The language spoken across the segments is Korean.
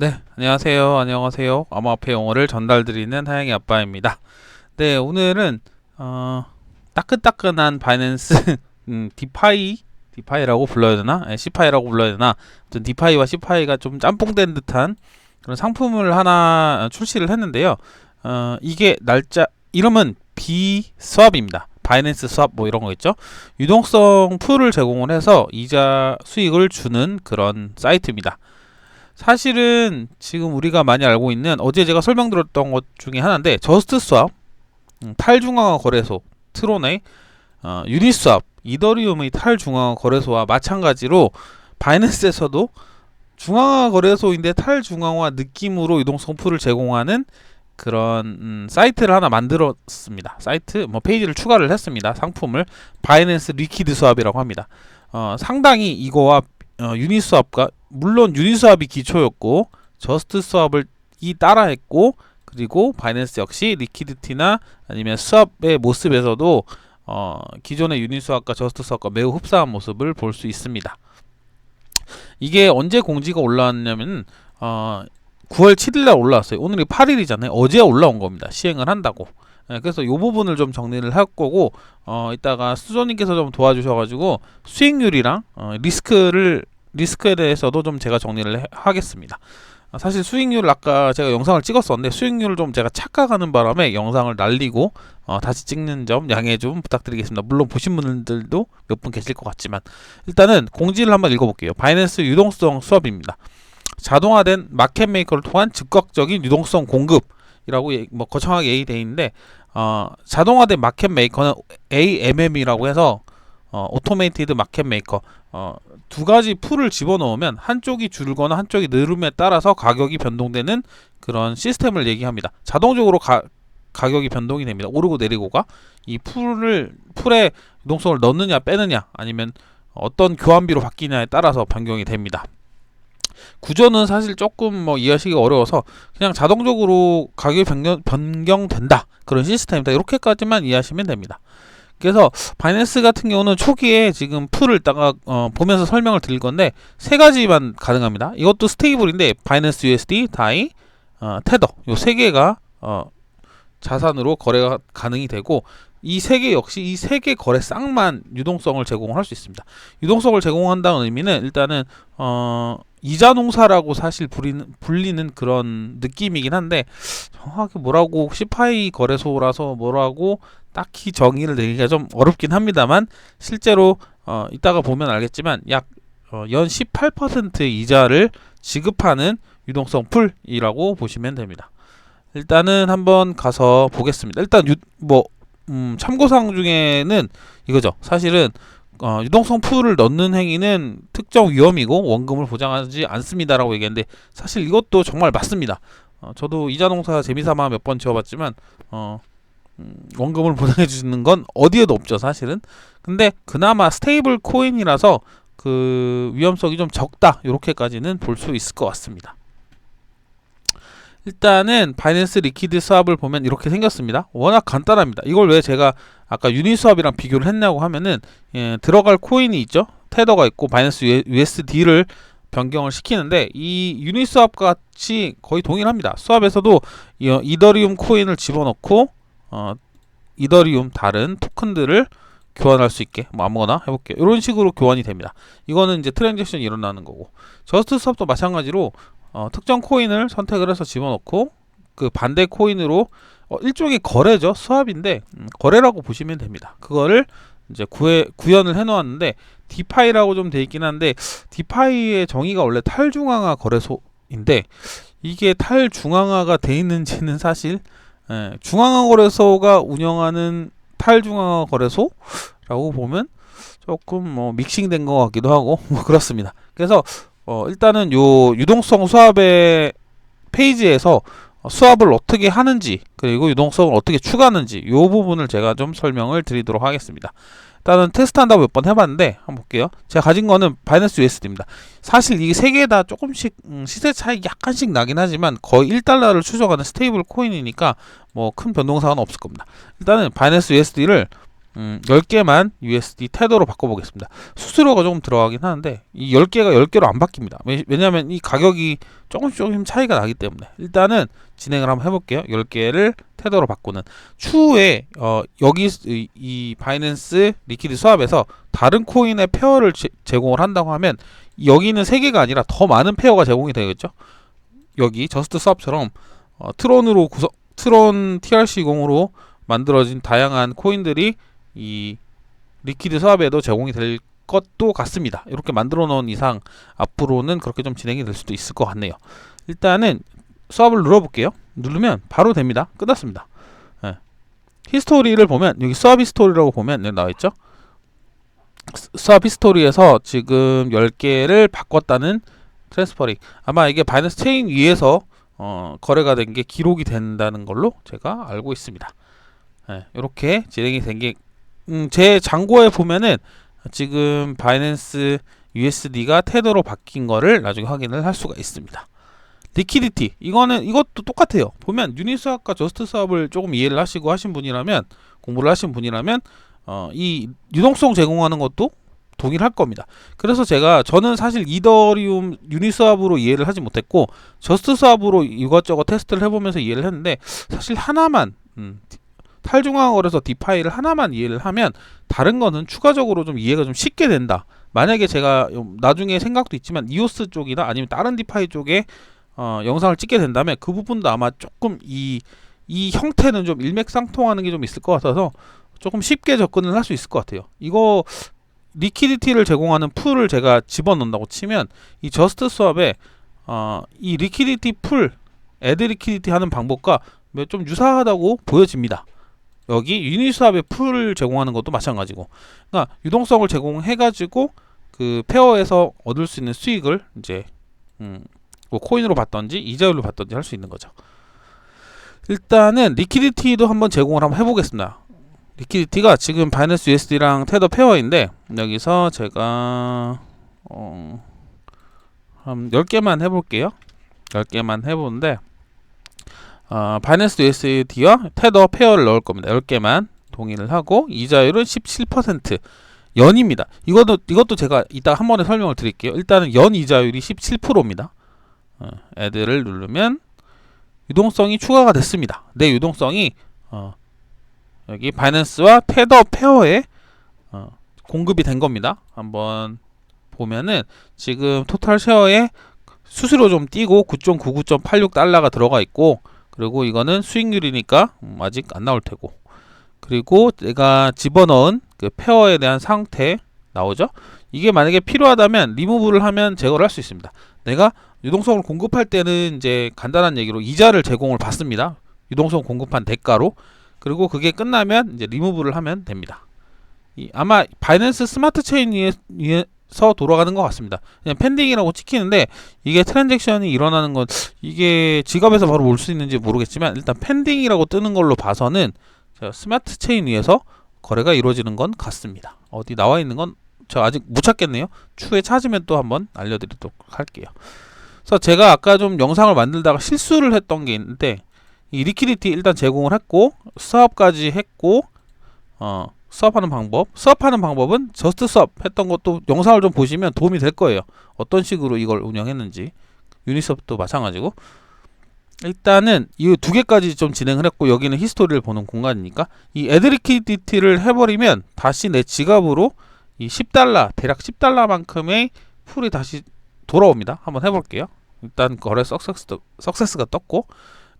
네, 안녕하세요. 암호화폐 용어를 전달드리는 하영이 아빠입니다. 네, 오늘은 따끈따끈한 바이낸스 디파이라고 불러야 되나? 시파이라고 불러야 되나? 아무튼 디파이와 시파이가 좀 짬뽕된 듯한 그런 상품을 하나 출시를 했는데요. 이게 이름은 비스왑입니다. 바이낸스 스왑 뭐 이런 거 있죠? 유동성 풀을 제공을 해서 이자 수익을 주는 그런 사이트입니다. 사실은 지금 우리가 많이 알고 있는 어제 제가 설명드렸던 것 중에 하나인데 저스트 스왑, 탈중앙화 거래소, 트론의 유니스왑, 이더리움의 탈중앙화 거래소와 마찬가지로 바이낸스에서도 중앙화 거래소인데 탈중앙화 느낌으로 유동성 풀을 제공하는 그런 사이트를 하나 만들었습니다. 사이트 페이지를 추가를 했습니다. 상품을 바이낸스 리퀴드 스왑이라고 합니다. 상당히 이거와 유니스왑과 물론 유니스왑이 기초였고 저스트 스왑을 따라했고 그리고 바이낸스 역시 리퀴디티나 아니면 스왑의 모습에서도 기존의 유니스왑과 저스트 스왑과 매우 흡사한 모습을 볼 수 있습니다. 이게 언제 공지가 올라왔냐면 9월 7일날 올라왔어요. 오늘이 8일이잖아요. 어제 올라온 겁니다. 시행을 한다고. 그래서 이 부분을 좀 정리를 할 거고 이따가 수조님께서 좀 도와주셔가지고 수익률이랑 리스크에 대해서도 좀 제가 정리를 하겠습니다. 사실 수익률을 아까 제가 영상을 찍었었는데 수익률을 좀 제가 착각하는 바람에 영상을 날리고 다시 찍는 점 양해 좀 부탁드리겠습니다. 물론 보신 분들도 몇 분 계실 것 같지만 일단은 공지를 한번 읽어볼게요. 바이낸스 유동성 스왑입니다. 자동화된 마켓 메이커를 통한 즉각적인 유동성 공급이라고 거창하게 얘기되어 있는데 자동화된 마켓 메이커는 AMM이라고 해서 오토메이티드 마켓 메이커 두 가지 풀을 집어넣으면 한쪽이 줄거나 한쪽이 늘음에 따라서 가격이 변동되는 그런 시스템을 얘기합니다. 자동적으로 가격이 변동이 됩니다. 오르고 내리고가 이 풀에 유동성을 넣느냐 빼느냐 아니면 어떤 교환비로 바뀌냐에 따라서 변경이 됩니다. 구조는 사실 조금 이해하시기 어려워서 그냥 자동적으로 가격이 변경된다 그런 시스템이다 이렇게까지만 이해하시면 됩니다. 그래서 바이낸스 같은 경우는 초기에 지금 풀을 따가 보면서 설명을 드릴 건데 세 가지만 가능합니다. 이것도 스테이블인데 바이낸스 USD, 다이, 테더 요 세 개가 자산으로 거래가 가능이 되고 이 세 개 역시 이 세 개 거래 쌍만 유동성을 제공할 수 있습니다. 유동성을 제공한다는 의미는 일단은 이자 농사라고 사실 불리는 그런 느낌이긴 한데 정확히 뭐라고 시파이 거래소라서 뭐라고 딱히 정의를 내기가 좀 어렵긴 합니다만 실제로 이따가 보면 알겠지만 약 연 18% 이자를 지급하는 유동성 풀이라고 보시면 됩니다. 일단은 한번 가서 보겠습니다. 일단 참고사항 중에는 이거죠. 사실은 유동성 풀을 넣는 행위는 특정 위험이고 원금을 보장하지 않습니다라고 얘기했는데 사실 이것도 정말 맞습니다. 저도 이자농사 재미삼아 몇 번 지어봤지만 원금을 보장해 주시는 건 어디에도 없죠 사실은. 근데 그나마 스테이블 코인이라서 그 위험성이 좀 적다 이렇게까지는 볼 수 있을 것 같습니다. 일단은 바이낸스 리퀴드 스왑을 보면 이렇게 생겼습니다. 워낙 간단합니다. 이걸 왜 제가 아까 유니스왑이랑 비교를 했냐고 하면은 들어갈 코인이 있죠. 테더가 있고 바이낸스 USD를 변경을 시키는데 이 유니스왑 같이 거의 동일합니다. 스왑에서도 이더리움 코인을 집어넣고 이더리움 다른 토큰들을 교환할 수 있게 아무거나 해볼게요. 이런 식으로 교환이 됩니다. 이거는 이제 트랜잭션이 일어나는 거고 저스트 스왑도 마찬가지로 특정 코인을 선택을 해서 집어넣고 그 반대 코인으로 일종의 거래죠. 스왑인데 거래라고 보시면 됩니다. 그거를 이제 구현을 해놓았는데 디파이라고 좀 돼 있긴 한데 디파이의 정의가 원래 탈중앙화 거래소인데 이게 탈중앙화가 돼 있는지는 사실 중앙화 거래소가 운영하는 탈중앙화 거래소라고 보면 조금 믹싱된 것 같기도 하고 그렇습니다. 그래서 일단은 요 유동성 스왑의 페이지에서 스왑을 어떻게 하는지 그리고 유동성을 어떻게 추가하는지 요 부분을 제가 좀 설명을 드리도록 하겠습니다. 일단은 테스트한다고 몇 번 해봤는데 한번 볼게요. 제가 가진 거는 바이낸스 USD입니다. 사실 이 세 개 다 조금씩 시세 차이 약간씩 나긴 하지만 거의 1달러를 추적하는 스테이블 코인이니까 큰 변동사항은 없을 겁니다. 일단은 바이낸스 USD를 10개만 USD 테더로 바꿔보겠습니다. 수수료가 조금 들어가긴 하는데 이 10개가 10개로 안 바뀝니다. 왜냐하면 이 가격이 조금 차이가 나기 때문에 일단은 진행을 한번 해볼게요. 10개를 테더로 바꾸는 추후에 여기 이 바이낸스 리퀴드 스왑에서 다른 코인의 페어를 제공을 한다고 하면 여기는 3개가 아니라 더 많은 페어가 제공이 되겠죠. 여기 저스트 스왑처럼 트론 TRC20으로 만들어진 다양한 코인들이 이 리퀴드 스왑에도 제공이 될 것도 같습니다. 이렇게 만들어 놓은 이상 앞으로는 그렇게 좀 진행이 될 수도 있을 것 같네요. 일단은 스왑을 눌러볼게요. 누르면 바로 됩니다. 끝났습니다. 네. 히스토리를 보면 여기 스왑 히스토리라고 보면 여기 나와있죠. 스왑 히스토리에서 지금 10개를 바꿨다는 트랜스퍼링, 아마 이게 바이낸스 체인 위에서 거래가 된 게 기록이 된다는 걸로 제가 알고 있습니다. 네, 이렇게 진행이 된 게 제 잔고에 보면은 지금 바이낸스 USD가 테더로 바뀐 거를 나중에 확인을 할 수가 있습니다. 리퀴디티, 이것도 똑같아요. 보면 유니스왑과 저스트 스왑을 조금 이해를 하시고 하신 분이라면, 공부를 하신 분이라면 이 유동성 제공하는 것도 동일할 겁니다. 그래서 저는 사실 이더리움 유니스왑으로 이해를 하지 못했고 저스트 스왑으로 이것저것 테스트를 해보면서 이해를 했는데, 사실 하나만 탈중앙 거래소 디파이를 하나만 이해를 하면 다른 거는 추가적으로 좀 이해가 좀 쉽게 된다. 만약에 제가 나중에 생각도 있지만 이오스 쪽이나 아니면 다른 디파이 쪽에 영상을 찍게 된다면 그 부분도 아마 조금 이 형태는 좀 일맥상통하는 게 좀 있을 것 같아서 조금 쉽게 접근을 할 수 있을 것 같아요. 이거 리퀴디티를 제공하는 풀을 제가 집어넣는다고 치면 이 저스트 스왑에 이 리퀴디티 풀, 애드 리퀴디티 하는 방법과 좀 유사하다고 보여집니다. 여기 유니스왑의 풀을 제공하는 것도 마찬가지고, 그러니까 유동성을 제공해가지고 그 페어에서 얻을 수 있는 수익을 이제 뭐 코인으로 받던지 이자율로 받던지 할 수 있는 거죠. 일단은 리퀴디티도 한번 제공을 한번 해보겠습니다. 리퀴디티가 지금 바이낸스 USD랑 테더 페어인데 여기서 제가 한 10개만 해볼게요. 10개만 해보는데 바이낸스 USD와 테더 페어를 넣을 겁니다. 10개만 동의를 하고 이자율은 17% 연입니다. 이것도 제가 이따 한 번에 설명을 드릴게요. 일단은 연 이자율이 17%입니다. 애들을 누르면 유동성이 추가가 됐습니다. 내 유동성이 여기 바이낸스와 테더 페어에 공급이 된 겁니다. 한번 보면은 지금 토탈 쉐어에 수수료 좀 띄고 9.99.86달러가 들어가 있고, 그리고 이거는 수익률이니까 아직 안 나올 테고, 그리고 내가 집어넣은 그 페어에 대한 상태 나오죠. 이게 만약에 필요하다면 리무브를 하면 제거를 할 수 있습니다. 내가 유동성을 공급할 때는 이제 간단한 얘기로 이자를 제공을 받습니다. 유동성 공급한 대가로. 그리고 그게 끝나면 이제 리무브를 하면 됩니다. 아마 바이낸스 스마트 체인 위에서 돌아가는 것 같습니다. 그냥 펜딩이라고 찍히는데 이게 트랜잭션이 일어나는 건 이게 지갑에서 바로 올 수 있는지 모르겠지만 일단 펜딩이라고 뜨는 걸로 봐서는 스마트 체인 위에서 거래가 이루어지는 건 같습니다. 어디 나와 있는 건 저 아직 못 찾겠네요. 추후에 찾으면 또 한번 알려드리도록 할게요. 그래서 제가 아까 좀 영상을 만들다가 실수를 했던 게 있는데, 이 리퀴디티 일단 제공을 했고 스왑까지 했고 스왑하는 방법은 저스트 스왑 했던 것도 영상을 좀 보시면 도움이 될 거예요. 어떤 식으로 이걸 운영했는지. 유니스왑도 마찬가지고. 일단은 이 2개까지 좀 진행을 했고, 여기는 히스토리를 보는 공간이니까 이 애드 리퀴디티를 해버리면 다시 내 지갑으로 이 10달러, 대략 10달러만큼의 풀이 다시 돌아옵니다. 한번 해볼게요. 일단 거래 석세스가 떴고,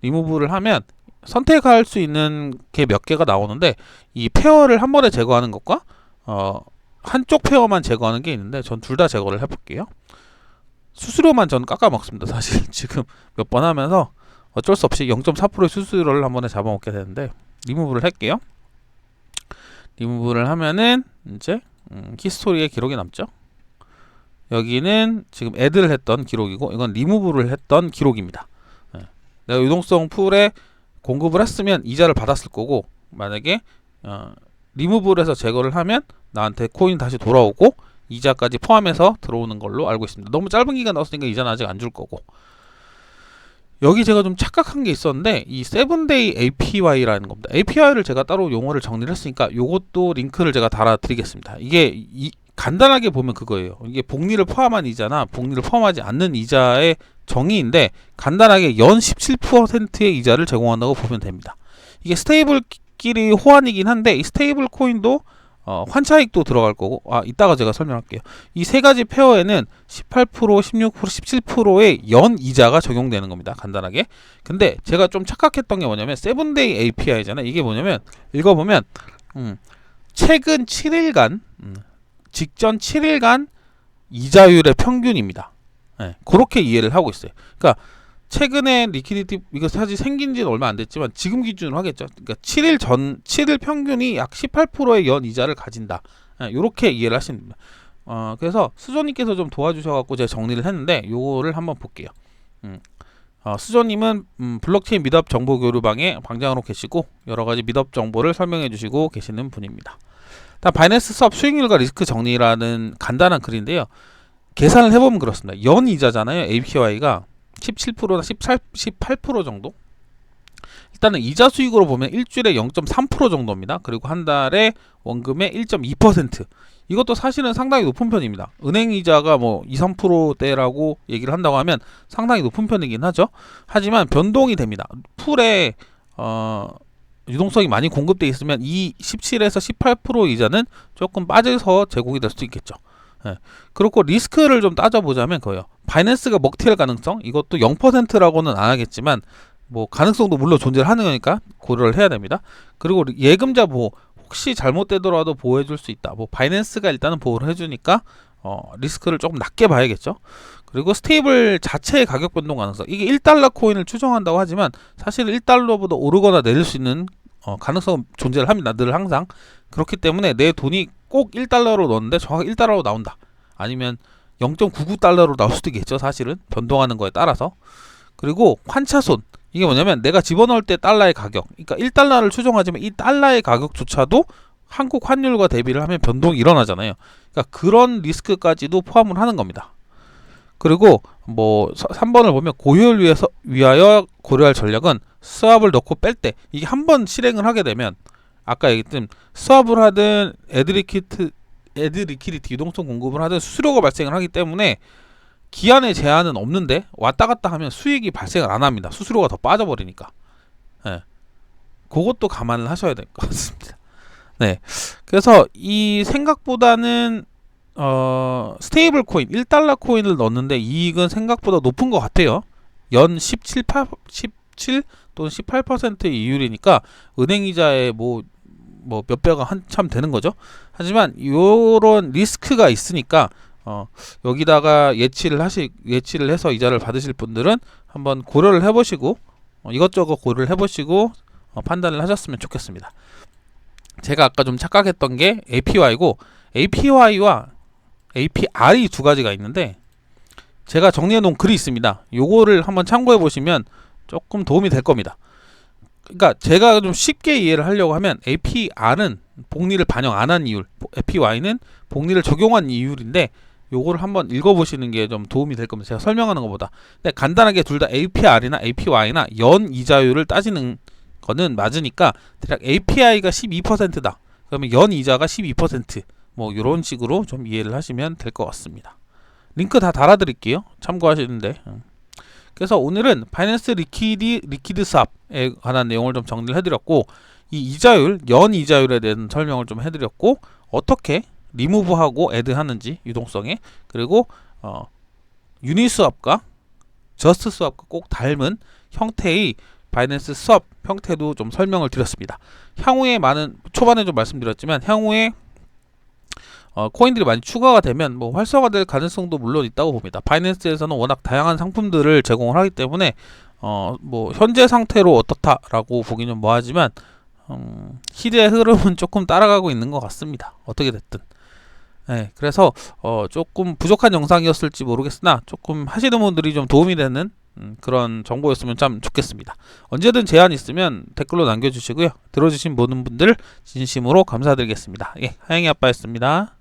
리무브를 하면 선택할 수 있는 게 몇 개가 나오는데, 이 페어를 한 번에 제거하는 것과 한쪽 페어만 제거하는 게 있는데 전 둘 다 제거를 해볼게요. 수수료만 저는 깎아 먹습니다. 사실 지금 몇 번 하면서 어쩔 수 없이 0.4%의 수수료를 한 번에 잡아먹게 되는데, 리무브를 할게요. 리무브를 하면은 이제 히스토리에 기록이 남죠. 여기는 지금 애드를 했던 기록이고, 이건 리무브를 했던 기록입니다. 내가 유동성 풀에 공급을 했으면 이자를 받았을 거고, 만약에 리무브를 해서 제거를 하면 나한테 코인 다시 돌아오고 이자까지 포함해서 들어오는 걸로 알고 있습니다. 너무 짧은 기간 넣었으니까 이자는 아직 안 줄 거고, 여기 제가 좀 착각한 게 있었는데 이 세븐데이 APY라는 겁니다. APY를 제가 따로 용어를 정리를 했으니까 요것도 링크를 제가 달아드리겠습니다. 이게 간단하게 보면 그거예요. 이게 복리를 포함한 이자나 복리를 포함하지 않는 이자의 정의인데 간단하게 연 17%의 이자를 제공한다고 보면 됩니다. 이게 스테이블끼리 호환이긴 한데 이 스테이블 코인도 환차익도 들어갈 거고 이따가 제가 설명할게요. 이 세 가지 페어에는 18%, 16%, 17%의 연 이자가 적용되는 겁니다. 간단하게. 근데 제가 좀 착각했던 게 뭐냐면 세븐데이 API잖아요. 이게 뭐냐면 읽어보면 최근 7일간 직전 7일간 이자율의 평균입니다. 네, 그렇게 이해를 하고 있어요. 그러니까 최근에 리퀴디티 이거 사실 생긴 지는 얼마 안 됐지만 지금 기준으로 하겠죠. 그러니까 7일 평균이 약 18%의 연 이자를 가진다. 이렇게 이해를 하시면 됩니다. 그래서 수조님께서 좀 도와주셔갖고 제가 정리를 했는데 요거를 한번 볼게요. 수조님은 블록체인 미드업 정보 교류방의 방장으로 계시고 여러 가지 미드업 정보를 설명해 주시고 계시는 분입니다. 다음 바이낸스 수업 수익률과 리스크 정리라는 간단한 글인데요. 계산을 해보면 그렇습니다. 연 이자잖아요. APY가 17%나 18% 정도? 일단은 이자 수익으로 보면 일주일에 0.3% 정도입니다. 그리고 한 달에 원금의 1.2%. 이것도 사실은 상당히 높은 편입니다. 은행 이자가 뭐 2, 3%대라고 얘기를 한다고 하면 상당히 높은 편이긴 하죠. 하지만 변동이 됩니다. 풀에 유동성이 많이 공급되어 있으면 이 17에서 18% 이자는 조금 빠져서 제공이 될 수도 있겠죠. 네. 그렇고 리스크를 좀 따져보자면 그거예요. 바이낸스가 먹튀할 가능성 이것도 0%라고는 안 하겠지만 뭐 가능성도 물론 존재를 하는 거니까 고려를 해야 됩니다. 그리고 예금자 보호 혹시 잘못되더라도 보호해줄 수 있다. 뭐 바이낸스가 일단은 보호를 해주니까 리스크를 조금 낮게 봐야겠죠. 그리고 스테이블 자체의 가격 변동 가능성 이게 1달러 코인을 추정한다고 하지만 사실 1달러보다 오르거나 내릴 수 있는 가능성은 존재를 합니다. 늘 항상. 그렇기 때문에 내 돈이 꼭 1달러로 넣었는데 정확히 1달러로 나온다. 아니면 0.99달러로 나올 수도 있겠죠. 사실은 변동하는 거에 따라서. 그리고 환차손 이게 뭐냐면 내가 집어넣을 때 달러의 가격 그러니까 1달러를 추정하지만 이 달러의 가격조차도 한국 환율과 대비를 하면 변동이 일어나잖아요. 그러니까 그런 리스크까지도 포함을 하는 겁니다. 그리고 뭐 3번을 보면 고효율 위하여 고려할 전략은 스왑을 넣고 뺄 때 이게 한 번 실행을 하게 되면 아까 얘기했던 스왑을 하든 애드리퀴디티 유동성 공급을 하든 수수료가 발생을 하기 때문에 기한의 제한은 없는데 왔다 갔다 하면 수익이 발생을 안 합니다. 수수료가 더 빠져버리니까. 네. 그것도 감안을 하셔야 될 것 같습니다. 네. 그래서 이 생각보다는 스테이블 코인 1달러 코인을 넣었는데 이익은 생각보다 높은 것 같아요. 연 17 또는 18%의 이율이니까 은행이자의 뭐 몇 배가 한참 되는 거죠. 하지만 요런 리스크가 있으니까 여기다가 예치를 해서 이자를 받으실 분들은 한번 고려를 해보시고 이것저것 고려를 해보시고 판단을 하셨으면 좋겠습니다. 제가 아까 좀 착각했던 게 APY고 APY와 APR이 두 가지가 있는데 제가 정리해 놓은 글이 있습니다. 요거를 한번 참고해 보시면 조금 도움이 될 겁니다. 그러니까 제가 좀 쉽게 이해를 하려고 하면 APR은 복리를 반영 안 한 이율, APY는 복리를 적용한 이율인데 요거를 한번 읽어보시는 게 좀 도움이 될 겁니다. 제가 설명하는 것보다. 근데 간단하게 둘 다 APR이나 APY나 연 이자율을 따지는 거는 맞으니까 대략 API가 12%다. 그러면 연 이자가 12%. 뭐 이런 식으로 좀 이해를 하시면 될 것 같습니다. 링크 다 달아드릴게요. 참고하시는데. 그래서 오늘은 바이낸스 리퀴드 스왑에 관한 내용을 좀 정리를 해드렸고 이 이자율, 연 이자율에 대한 설명을 좀 해드렸고 어떻게 리무브하고 애드하는지 유동성에 그리고 유니 스왑과 저스트 스왑과 꼭 닮은 형태의 바이낸스 스왑 형태도 좀 설명을 드렸습니다. 향후에 초반에 좀 말씀드렸지만 향후에 코인들이 많이 추가가 되면 뭐 활성화될 가능성도 물론 있다고 봅니다. 바이낸스에서는 워낙 다양한 상품들을 제공을 하기 때문에 뭐 현재 상태로 어떻다라고 보기는 뭐하지만 시대의 흐름은 조금 따라가고 있는 것 같습니다. 어떻게 됐든. 네, 그래서 조금 부족한 영상이었을지 모르겠으나 조금 하시는 분들이 좀 도움이 되는 그런 정보였으면 참 좋겠습니다. 언제든 제안 있으면 댓글로 남겨주시고요. 들어주신 모든 분들 진심으로 감사드리겠습니다. 예, 하영이 아빠였습니다.